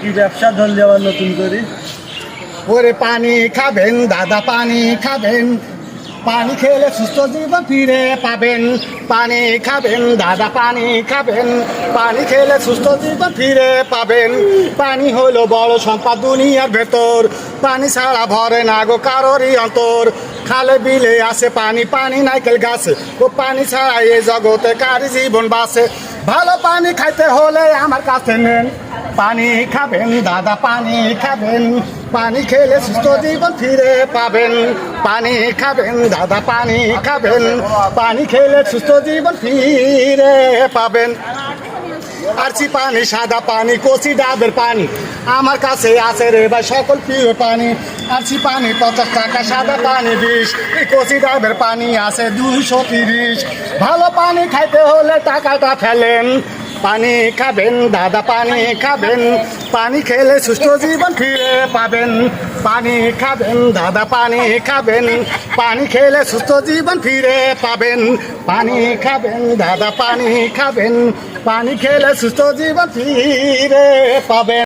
কি ব্যবসা ধরলে আবার নতুন করে? ওরে পানি খাবেন দাদা, পানি খাবেন, পানি খেলে সুস্থ জীবন ফিরে পাবেন। পানি খাবেন দাদা, পানি খাবেন, পানি খেলে সুস্থ জীবন ফিরে পাবেন। পানি হলো বড় সম্পদ দুনিয়ার ভেতর, পানি ছাড়া ভরে না গো কারোরই অন্তর। খালে বিলে আসে পানি, পানি নাইকেল গাছে, ও পানি ছাড়া এ জগতে কারি জীবন বাসে। ভালো পানি খাইতে হলে আমার কাছে নেন, পানি খাবেন দাদা, পানি খাবেন, পানি খেলে সুস্থ জীবন ফিরে পাবেন। পানি খাবেন দাদা, পানি খাবেন, পানি খেলে সুস্থ জীবন ফিরে পাবেন। আরছি পানি, সাদা পানি, কচি ডাবের পানি, আমার কাছে আছে রে ভাই সকল প্রিয় পানি। আরছি পানি 50 টাকা, সাদা পানি 20, এই কচি ডাবের পানি আছে 230। ভালো পানি খাইতে হলে টাকাটা ফেলেন, পানি খাবেন দাদা, পানি খাবেন, পানি খেলে সুস্থ জীবন ফিরে পাবেন। পানি খাবেন দাদা, পানি খাবেন, পানি খেলে সুস্থ জীবন ফিরে পাবেন। পানি খাবেন দাদা, পানি খাবেন, পানি খেলে সুস্থ জীবন ফিরে পাবেন।